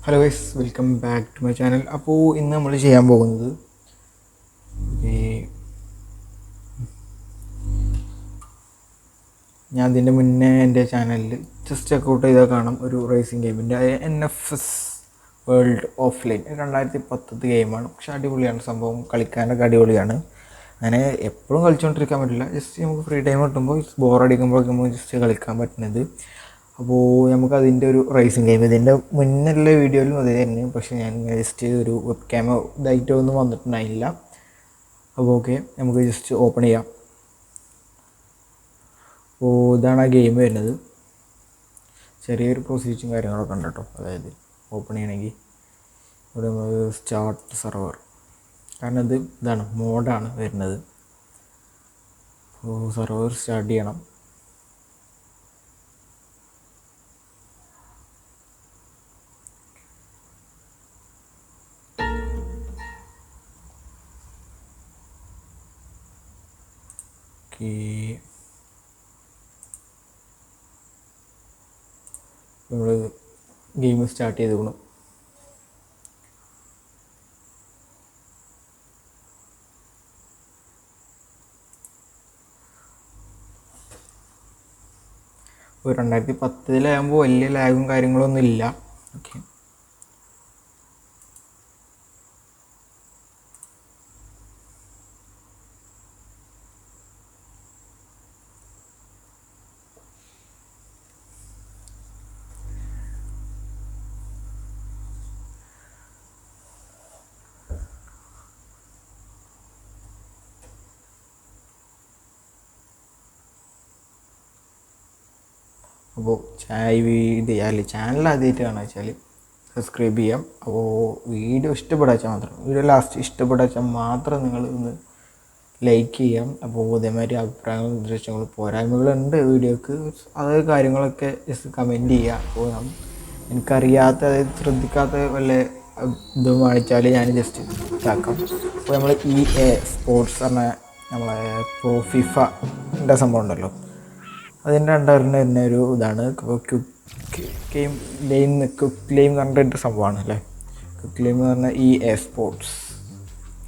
Hello guys, welcome back to my channel. അപ്പോൾ ഇന്ന് നമ്മൾ ചെയ്യാൻ പോകുന്നത് ഞാൻ ഇതിൻ്റെ മുന്നേ എൻ്റെ ചാനലിൽ ജസ്റ്റ് ചെക്കൗട്ട് ചെയ്താൽ കാണാം ഒരു റേസിംഗ് ഗെയിമിൻ്റെ NFS വേൾഡ് ഓഫ് ലൈൻ 2010 ഗെയിമാണ്. പക്ഷെ അടിപൊളിയാണ് സംഭവം, കളിക്കാനൊക്കെ അടിപൊളിയാണ്. അങ്ങനെ എപ്പോഴും കളിച്ചുകൊണ്ടിരിക്കാൻ പറ്റില്ല, ജസ്റ്റ് നമുക്ക് ഫ്രീ ടൈം കിട്ടുമ്പോൾ ബോറടിക്കുമ്പോഴൊക്കെ നമുക്ക് ജസ്റ്റ് കളിക്കാൻ പറ്റുന്നത്. അപ്പോൾ നമുക്ക് അതിൻ്റെ ഒരു റേസിംഗ് ഗെയിം, ഇതിൻ്റെ മുന്നുള്ള വീഡിയോയിലും അതേ തന്നെ, പക്ഷേ ഞാൻ ജസ്റ്റ് ഒരു വെബ് ക്യാമ ഇതായിട്ടൊന്നും വന്നിട്ടുണ്ടായില്ല. അപ്പോൾ ഓക്കെ, നമുക്ക് ജസ്റ്റ് ഓപ്പൺ ചെയ്യാം. അപ്പോൾ ഇതാണ് ആ ഗെയിം വരുന്നത്. ചെറിയൊരു പ്രൊസീജിയറും കാര്യങ്ങളൊക്കെ ഉണ്ട് കേട്ടോ. അതായത് ഓപ്പൺ ചെയ്യണമെങ്കിൽ ഇവിടെ നമ്മൾ സ്റ്റാർട്ട് സെർവർ, കാരണം ഇതാണ് മോഡാണ് വരുന്നത്. അപ്പോൾ സെർവർ സ്റ്റാർട്ട് ചെയ്യണം. നമ്മൾ ഗെയിം സ്റ്റാർട്ട് ചെയ്തുകൊണ്ട് ഇപ്പോൾ 2010 വലിയ ലാഗും കാര്യങ്ങളൊന്നും ഇല്ല. ഓക്കെ, അപ്പോൾ ചാനൽ ആദ്യമായിട്ട് കാണാൻ വെച്ചാൽ സബ്സ്ക്രൈബ് ചെയ്യാം. അപ്പോൾ വീഡിയോ ഇഷ്ടപ്പെടാച്ചാൽ മാത്രം, വീഡിയോ ലാസ്റ്റ് ഇഷ്ടപ്പെടാച്ചാൽ മാത്രം നിങ്ങൾ ഒന്ന് ലൈക്ക് ചെയ്യാം. അപ്പോൾ ഇതേമാതിരി അഭിപ്രായങ്ങളും നിർദ്ദേശങ്ങളും പോരായ്മകളുണ്ട് വീഡിയോക്ക്, അത് കാര്യങ്ങളൊക്കെ ജസ്റ്റ് കമൻറ്റ് ചെയ്യുക. അപ്പോൾ എനിക്കറിയാത്ത, അതായത് ശ്രദ്ധിക്കാത്ത വല്ല ഇതും കാണിച്ചാൽ ഞാൻ ജസ്റ്റ് ഇതാക്കാം. അപ്പോൾ നമ്മൾ EA സ്പോർട്സ് പറഞ്ഞ നമ്മളെ ഫിഫൻ്റെ സംഭവം ഉണ്ടല്ലോ, അതിൻ്റെ അണ്ടറിന് തന്നെ ഒരു ഇതാണ് ക്വിക്ക് ലൈം കണ്ടിട്ട് സംഭവമാണ് അല്ലേ. ക്വിക്ക് ലൈം എന്ന് പറഞ്ഞാൽ EA സ്പോർട്സ്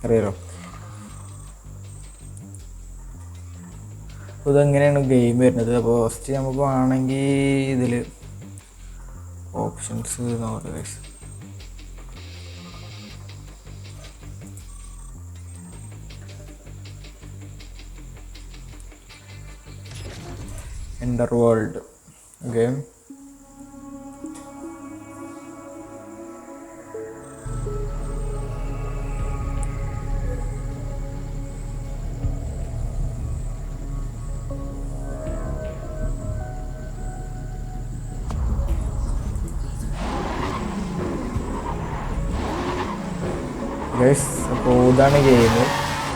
അറിയാലോ. അപ്പോൾ ഇതെങ്ങനെയാണ് ഗെയിം വരുന്നത്. അപ്പോൾ ഫസ്റ്റ് നമുക്ക് വേണമെങ്കിൽ ഇതിൽ ഓപ്ഷൻസ് നോക്കാം. Enter world. ഓക്കെ, ഗൈസ്, അപ്പോൾ ഇതാണ് ഗെയിം.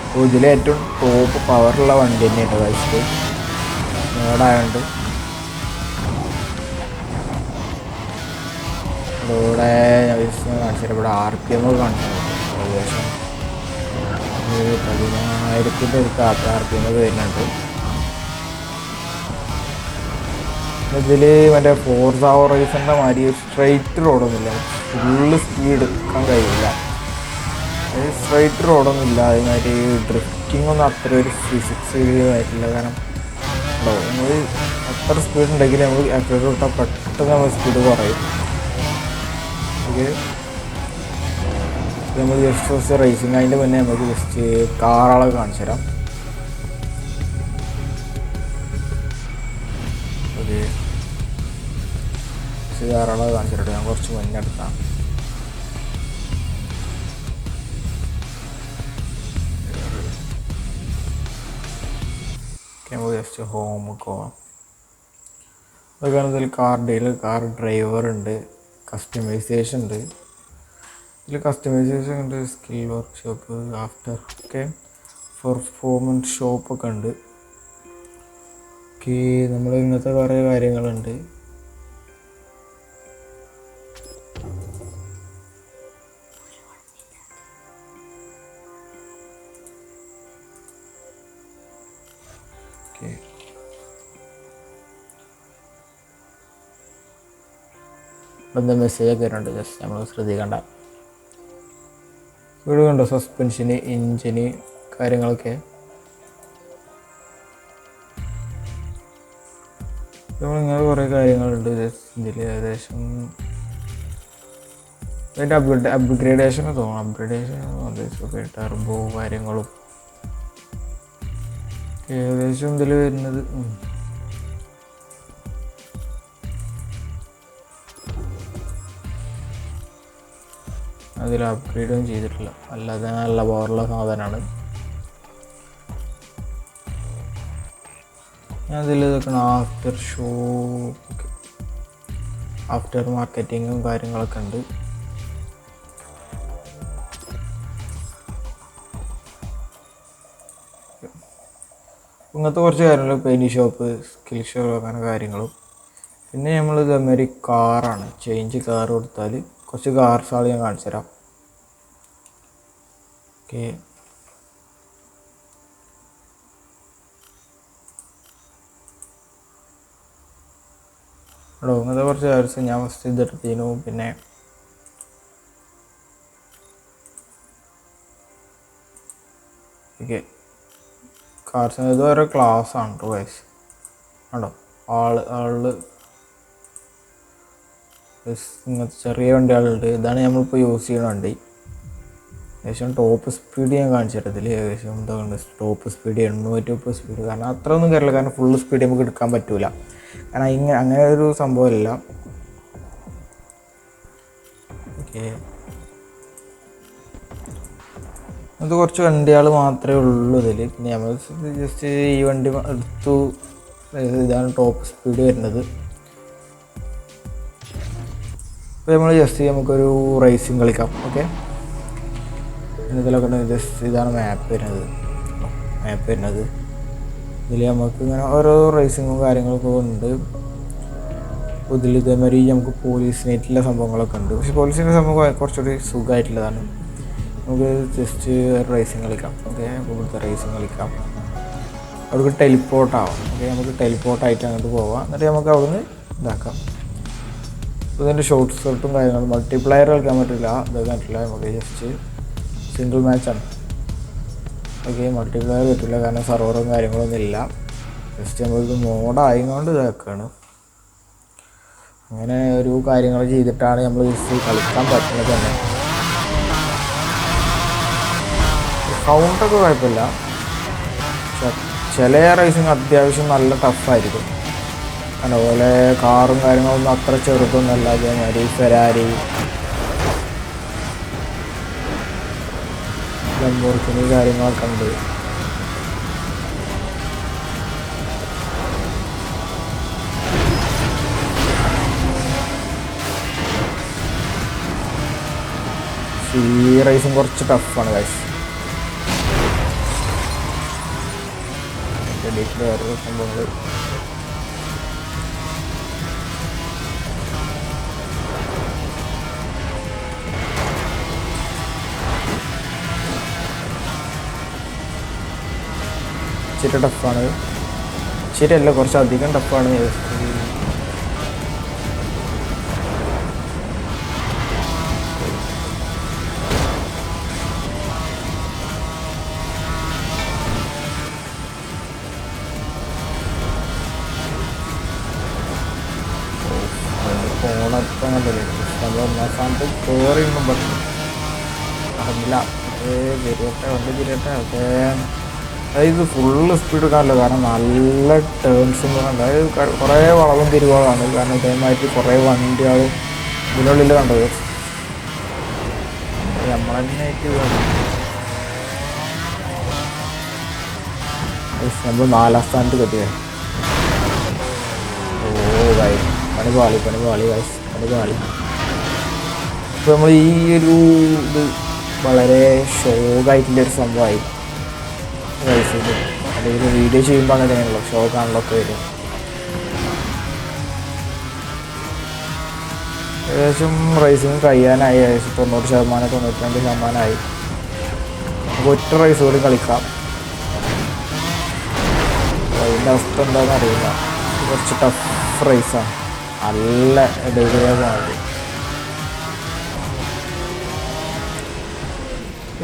അപ്പോൾ ഇതിലെ ഏറ്റവും ടോപ്പ് പവറുള്ള വണ്ടി തന്നെയാണ് ഗൈസ്, മോഡായതുകൊണ്ട്. ഇവിടെ കാണിച്ചു ഇവിടെ RPM കാണിച്ചു, ഏകദേശം 10,000 അടുത്ത് RPM വരുന്നുണ്ട്. ഇതിൽ മറ്റേ ഫോർസ ഹൊറൈസൻ്റെ മാതിരി സ്ട്രെയിറ്റ് റോഡൊന്നുമില്ല, ഫുള്ള് സ്പീഡ് എടുക്കാൻ കഴിയില്ല. സ്ട്രൈറ്റ് റോഡൊന്നുമില്ല, അതിനായിട്ട് ഡ്രിഫ്റ്റിംഗ് ഒന്നും അത്ര ഒരു ഫിസിക്സ് ആയിട്ടില്ല. കാരണം നമ്മൾ എത്ര സ്പീഡ് ഉണ്ടെങ്കിൽ നമ്മൾ ആക്സിലേറ്റർ വിട്ടാൽ പെട്ടെന്ന് നമ്മൾ സ്പീഡ് കുറയും. ഓക്കെ, നമ്മൾ ജസ്റ്റ് റേസിങ് അതിൻ്റെ മുന്നേ നമുക്ക് ജസ്റ്റ് കാറുകളൊക്കെ കാണിച്ചു തരാം. ഓക്കെ, കാറുകളൊക്കെ കാണിച്ചു തരട്ടെ. ഞാൻ കുറച്ച് മുന്നേ എടുക്കാം. നമുക്ക് ജസ്റ്റ് ഹോം പോകാം. അതൊക്കെയാണ് ഇതിൽ കാർ ഡീലർ, കാർ ഡ്രൈവർ ഉണ്ട്, കസ്റ്റമൈസേഷൻ ഉണ്ട്. ഇതിൽ കസ്റ്റമൈസേഷൻ ഉണ്ട്, സ്കിൽ വർക്ക്ഷോപ്പ്, ആഫ്റ്റർ ഒക്കെ പെർഫോമൻസ് ഷോപ്പൊക്കെ ഉണ്ട്. ഓക്കെ, നമ്മൾ ഇങ്ങനത്തെ കുറേ കാര്യങ്ങളുണ്ട്. ഓക്കെ, എന്താ മെസ്സേജൊക്കെ വരുന്നുണ്ട്, ജസ്റ്റ് നമ്മൾ ശ്രദ്ധിക്കേണ്ട. ഇവിടെ കണ്ടോ സസ്പെൻഷന്, എഞ്ചിന് കാര്യങ്ങളൊക്കെ. ഇങ്ങനെ കുറേ കാര്യങ്ങളുണ്ട് ഇതിൽ. ഏകദേശം അതിൻ്റെ അപ്ഗ്രേഡേഷൻ തോന്നും, അപ്ഗ്രേഡേഷൻ ടർബോ കാര്യങ്ങളും ഏകദേശം ഇതിൽ വരുന്നത്. അതിൽ അപ്ഗ്രേഡൊന്നും ചെയ്തിട്ടില്ല, അല്ലാതെ നല്ല പവറുള്ള സാധനമാണ്. ഞാൻ അതിൽ ഇതൊക്കെ ആഫ്റ്റർ ഷോ, ആഫ്റ്റർ മാർക്കറ്റിങ്ങും കാര്യങ്ങളൊക്കെ ഉണ്ട്. ഇങ്ങനത്തെ കുറച്ച് കാര്യങ്ങൾ, പെയിൻറ് ഷോപ്പ്, സ്കിൽ ഷോ, അങ്ങനെ കാര്യങ്ങളും. പിന്നെ നമ്മൾ ഇതേമാതിരി കാറാണ്, ചേഞ്ച് കാർ കൊടുത്താൽ കുറച്ച് കാർസാൾ ഞാൻ കാണിച്ചു തരാം. ഓക്കെ, എടോ ഇങ്ങനത്തെ കുറച്ച് കാർസ് ഞാൻ ഫസ്റ്റ് ഇതെടുത്തിരുന്നു. പിന്നെ ഓക്കെ, കാർസ് ഇത് ഓരോ ക്ലാസ് ആണ് കേട്ടോ ഗൈസ്. ആണോ ആള് ഇങ്ങനത്തെ ചെറിയ വണ്ടികളുണ്ട്. ഇതാണ് നമ്മളിപ്പോൾ യൂസ് ചെയ്യുന്ന വണ്ടി. ഏകദേശം ടോപ്പ് സ്പീഡ് ഞാൻ കാണിച്ചിട്ടതിൽ ഏകദേശം എന്താണ് ടോപ്പ് സ്പീഡ് 800 സ്പീഡ്. കാരണം അത്ര ഒന്നും കയറില്ല, കാരണം ഫുള്ള് സ്പീഡ് നമുക്ക് എടുക്കാൻ പറ്റില്ല. കാരണം അങ്ങനെ ഒരു സംഭവമില്ല. ഓക്കെ, അത് കുറച്ച് വണ്ടികൾ മാത്രമേ ഉള്ളൂ ഇതിൽ. പിന്നെ നമ്മൾ ജസ്റ്റ് ഈ വണ്ടി എടുത്തു. ഇതാണ് ടോപ്പ് സ്പീഡ് വരുന്നത്. അപ്പോൾ നമ്മൾ ജസ്റ്റ് നമുക്കൊരു റേസിങ് കളിക്കാം. ഓക്കെ, ഇതിലൊക്കെ ജസ്റ്റ് ഇതാണ് മാപ്പ് വരുന്നത്. ഇതിൽ നമുക്ക് ഇങ്ങനെ ഓരോ റേസിങ്ങും കാര്യങ്ങളൊക്കെ ഉണ്ട്. ഇതിൽ ഇതേമാതിരി നമുക്ക് പോലീസ് നൈറ്റിലെ സംഭവങ്ങളൊക്കെ ഉണ്ട്. പക്ഷേ പോലീസിൻ്റെ സംഭവം കുറച്ചുകൂടി സുഖമായിട്ടുള്ളതാണ്. നമുക്ക് ജസ്റ്റ് റേസിങ് കളിക്കാം. ഓക്കെ, അപ്പോൾ ഇവിടുത്തെ റേസിങ് കളിക്കാം. അവർക്ക് ടെലിപ്പോർട്ടാവാം. ഓക്കെ, നമുക്ക് ടെലിപ്പോർട്ടായിട്ട് അങ്ങോട്ട് പോവാം. എന്നിട്ട് നമുക്ക് അവിടുന്ന് ഇതാക്കാം. ഇതിൻ്റെ ഷോർട്ട് ഷോട്ടും കാര്യങ്ങളും മൾട്ടിപ്ലയർ കളിക്കാൻ പറ്റില്ല, ഇതൊക്കെ പറ്റില്ല. നമുക്ക് ജസ്റ്റ് സിംഗിൾ മാച്ചാണ്. ഓക്കെ, മൾട്ടിപ്ലയർ പറ്റില്ല, കാരണം സർവറും കാര്യങ്ങളൊന്നും ഇല്ല. ജസ്റ്റ് നമ്മളിത് മോഡായതുകൊണ്ട് ഇതാക്കുകയാണ്. അങ്ങനെ ഒരു കാര്യങ്ങൾ ചെയ്തിട്ടാണ് നമ്മൾ ജസ്റ്റ് കളിക്കാൻ പറ്റുന്നത് തന്നെ. സൗണ്ടൊക്കെ കുഴപ്പമില്ല, ചില റേസിങ് അത്യാവശ്യം നല്ല ടഫായിരിക്കും. അതുപോലെ കാറും കാര്യങ്ങളൊന്നും അത്ര ചെറുതൊന്നുമല്ല. അതേമാതിരി ഫെരാരി, ലംബോർഗിനി കാര്യങ്ങളൊക്കെ ഉണ്ട്. ഈ റേസിങ് കുറച്ച് ടഫാണ് ഗൈസ്. വേറെ സംഭവങ്ങൾ ഇച്ചിരി ടഫാണ്. ഇച്ചിരി അല്ല, കുറച്ചധികം ടഫാണ്. ഫോണൊക്കെ കണ്ടില്ലേ, നമ്മൾ ഒന്നാം സ്ഥാനത്ത് കയറിയൊന്നും പറ്റില്ല, അറിയില്ല. വണ്ടി തിരിയട്ടെ. ഓക്കെ, അതായത് ഫുള്ള് സ്പീഡ് എടുക്കാനല്ലോ, കാരണം നല്ല ടേൺസും കണ്ട്, അതായത് കുറേ വളവും തിരിവുകളാണ്. കാരണം ഇതേമായിട്ട് കുറേ വണ്ടികളും ഇതിനുള്ളിൽ കണ്ടത് നമ്മൾ തന്നെയായിട്ട് നമ്മൾ 4ാം സ്ഥാനത്ത് കെട്ടിയത്. പണിപാളി ഗൈസ്. ഇപ്പോൾ നമ്മൾ ഈ ഒരു ഇത് വളരെ ഷോക്കായിട്ടുള്ളൊരു സംഭവമായി ഗൈസ്. അല്ലെങ്കിൽ വീഡിയോ ചെയ്യുമ്പോൾ അങ്ങനെ തന്നെയാണല്ലോ, ഷോക്കാണല്ലോ വരും. ഏകദേശം റേസിങ് കഴിയാനായി. ഏകദേശം 90%, 92% നമുക്ക് ഒറ്റ റേസ് കൂടി കളിക്കാം. അതിൻ്റെ അവസ്ഥ എന്താണെന്ന് അറിയില്ല. കുറച്ച് ടഫ് റേസാണ്, നല്ല ഡേഞ്ചറാണ്.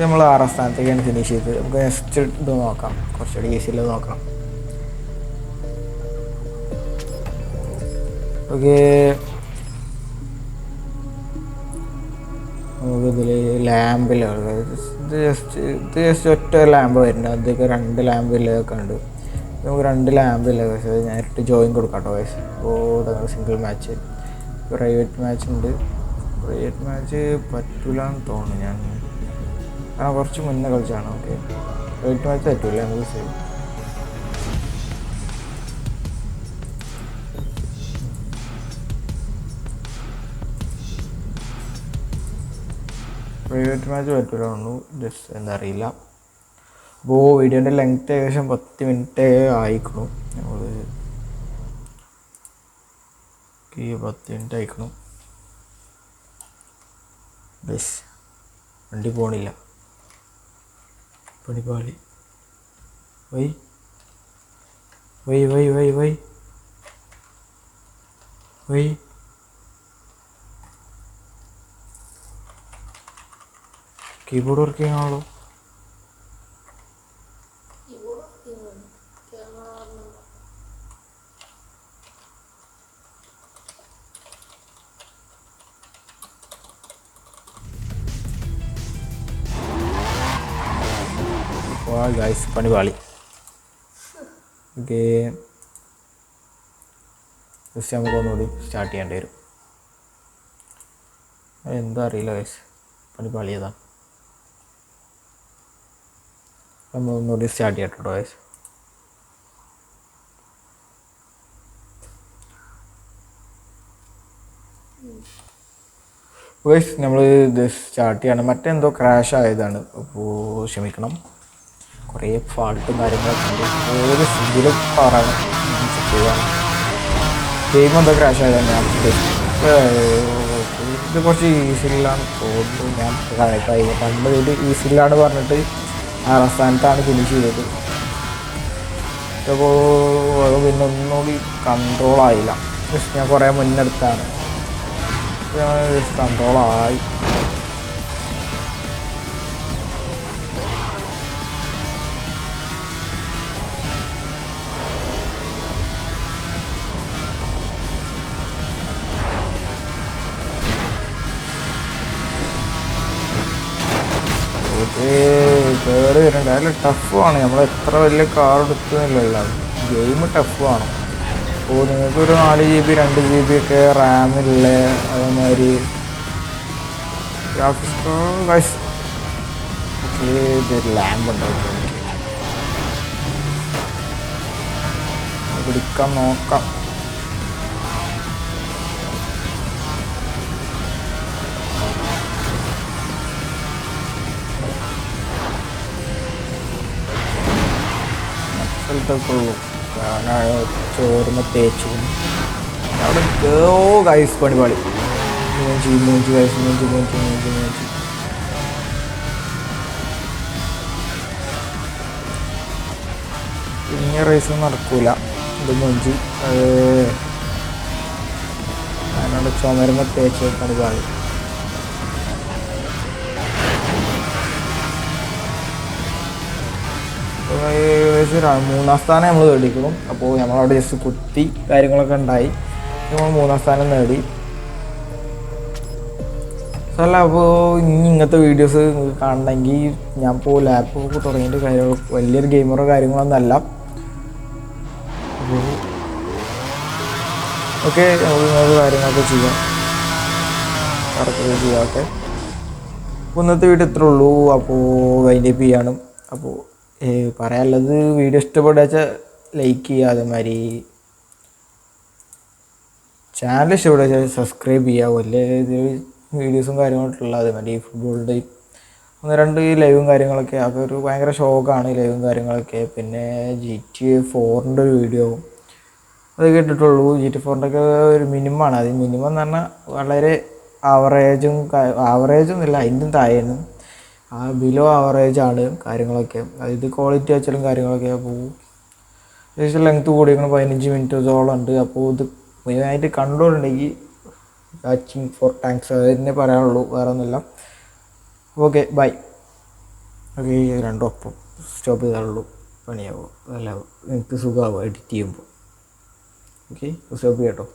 നമ്മൾ 6ാം സ്ഥാനത്തേക്കാണ് ഫിനിഷ് ചെയ്തത്. നമുക്ക് നെക്സ്റ്റ് ഇത് നോക്കാം, കുറച്ചുകൂടി ഈസിയിൽ നോക്കാം. ഓക്കെ, നമുക്കിതിൽ ലാമ്പിലാണ് ഇത് ജസ്റ്റ് ഒറ്റ ലാമ്പ് വരുന്നുണ്ട്. അതൊക്കെ 2 ലാമ്പിലൊക്കെ ഉണ്ട്. നമുക്ക് 2 ലാമ്പില്ല പക്ഷേ നേരിട്ട് ജോയിൻ കൊടുക്കാം കേട്ടോ വയസ്സ്. അപ്പോൾ സിംഗിൾ മാച്ച്, പ്രൈവറ്റ് മാച്ച് ഉണ്ട്. പ്രൈവറ്റ് മാച്ച് പറ്റൂല എന്ന് തോന്നുന്നു ഞാൻ, കാരണം കുറച്ച് മുന്നേ കളിച്ചാണ്. ഓക്കെ, പ്രൈവറ്റ് മാച്ച് പറ്റൂല, നമുക്ക് സേവ്. പ്രൈവറ്റ് മാച്ച് പറ്റില്ല തോന്നുന്നു, ജസ്റ്റ് എന്താ അറിയില്ല. അപ്പോൾ വീഡിയോൻ്റെ ലെങ്ത്ത് ഏകദേശം 10 മിനിറ്റ് ആയിക്കണു. നമ്മൾ 10 മിനിറ്റ് ആയിക്കണു. ബസ് വണ്ടി പോണില്ല, പണിപ്പാളി. Why why why why why why keyboard working ആണല്ലോ. ഗൈസ് പണിപാളി. ഓക്കെ, ജസ്റ്റ് നമുക്ക് ഒന്നുകൂടി സ്റ്റാർട്ട് ചെയ്യേണ്ടി വരും. എന്താ അറിയില്ല ഗൈസ്, പണിപാളിയതാണ്. നമ്മൾ ഒന്നുകൂടി സ്റ്റാർട്ട് ചെയ്യട്ടോ ഗൈസ്. ഗൈസ് നമ്മൾ ഇത് സ്റ്റാർട്ട് ചെയ്യണം. മറ്റെന്തോ ക്രാഷ് ആയതാണ്, അപ്പോൾ ക്ഷമിക്കണം. കുറേ ഫാൾട്ടും കാര്യങ്ങളൊക്കെ ഉണ്ട്. ഏത് ഇതിലും പാറാണ് ചെക്ക് ചെയ്താണ്. ഗെയിം എന്തോ ക്രാഷ് ആയതാണ്. ഞാൻ ഇത് കുറച്ച് ഈസിയിലാണ് തോന്നുന്നു. ഞാൻ പണ്ട് ഇത് ഈസിയിലാണ് പറഞ്ഞിട്ട് 6ാം സ്ഥാനത്താണ് ഫിനിഷ് ചെയ്തത്. അപ്പോൾ അത് പിന്നെ ഒന്നുകൂടി കൺട്രോൾ ആയില്ല. ജസ്റ്റ് ഞാൻ കുറേ മുന്നെടുത്താണ്, കൺട്രോളായി. കയറി വരുന്നുണ്ട്. അതിൽ ടഫുമാണ്. നമ്മൾ എത്ര വലിയ കാർ എടുക്കുന്നില്ലല്ലോ, ഗെയിം ടഫുമാണ്. അപ്പോൾ നിങ്ങൾക്കൊരു 4 GB 2 GB ഒക്കെ റാമിലുള്ള അതേമാതിരി ഗ്രാഫിക്സ് ഇതൊരു ലാമ്പ് ഉണ്ടാവും, പിടിക്കാൻ നോക്കാം. സ്ഥലത്തൊക്കെ ഉള്ളൂ, ചോറുന്ന തേച്ചു അവിടെ. ഓ ഗൈസ് പണിപാളി. മൂഞ്ചി ഗൈസ്, മൂഞ്ചി. പിന്നെ റേസ് നടക്കൂല, ഇത് മൂഞ്ചി. ഞാനവിടെ ചുമരുന്ന തേച്ച് പണിപാളി. ഏകദേശം 3ാം സ്ഥാനം നമ്മൾ നേടിക്കണം. അപ്പോൾ നമ്മളവിടെ ജസ്റ്റ് കുത്തി കാര്യങ്ങളൊക്കെ ഉണ്ടായി, നമ്മൾ 3ാം സ്ഥാനം നേടി. അല്ല, അപ്പോൾ ഇനി ഇങ്ങനത്തെ വീഡിയോസ് കാണണമെങ്കിൽ ഞാൻ ഇപ്പോൾ ലാപ്ടോപ്പ് തുടങ്ങിയിട്ട് കാര്യങ്ങൾ വലിയൊരു ഗെയിമറോ കാര്യങ്ങളൊന്നും അല്ല. അപ്പോൾ ഓക്കെ, നമുക്ക് ഇങ്ങനത്തെ കാര്യങ്ങളൊക്കെ ചെയ്യാം, കറക്റ്റ് ചെയ്യാമൊക്കെ. അപ്പോൾ ഇന്നത്തെ വീഡിയോ ഇത്രേ ഉള്ളൂ. അപ്പോൾ വൈൻഡപ്പ് ചെയ്യാണ്. അപ്പോൾ പറയാനുള്ളത്, വീഡിയോ ഇഷ്ടപ്പെടുക വെച്ചാൽ ലൈക്ക് ചെയ്യുക, അതേമാതിരി ചാനൽ ഇഷ്ടപ്പെടുക വെച്ചാൽ സബ്സ്ക്രൈബ് ചെയ്യുക. വലിയ വീഡിയോസും കാര്യങ്ങളൊക്കെയുള്ള അതേമാതിരി ഫുട്ബോളിൻ്റെ 1-2 ലൈവും കാര്യങ്ങളൊക്കെ, അതൊരു ഭയങ്കര ഷോക്കാണ് ലൈവും കാര്യങ്ങളൊക്കെ. പിന്നെ GTA 4ൻ്റെ ഒരു വീഡിയോ അത് കേട്ടിട്ടുള്ളൂ. GTA 4ൻ്റെ ഒക്കെ ഒരു മിനിമമാണ്. അത് മിനിമം എന്ന് പറഞ്ഞാൽ വളരെ ആവറേജൊന്നുമില്ല, അതിൻ്റെ താഴെയാണ്, ബിലോ ആവറേജാണ് കാര്യങ്ങളൊക്കെ. അതായത് ക്വാളിറ്റി വെച്ചാലും കാര്യങ്ങളൊക്കെ. അപ്പോൾ ഏകദേശം ലെങ്ത്ത് കൂടിയിരിക്കണം, 15 മിനിറ്റോളം ഉണ്ട്. അപ്പോൾ ഇത് മെയിനായിട്ട് കണ്ടുകൊണ്ടുണ്ടെങ്കിൽ വാച്ചിങ് ഫോർ താങ്ക്സ്, അത് തന്നെ പറയാനുള്ളൂ, വേറെ ഒന്നുമില്ല. Okay, by. ഓക്കെ, രണ്ടും ഒപ്പം സ്റ്റോപ്പ് ചെയ്താലുള്ളൂ പണിയാവും, അല്ല നിങ്ങൾക്ക് സുഖമാവും എഡിറ്റ് ചെയ്യുമ്പോൾ. ഓക്കെ, സ്റ്റോപ്പ് ചെയ്യാം കേട്ടോ.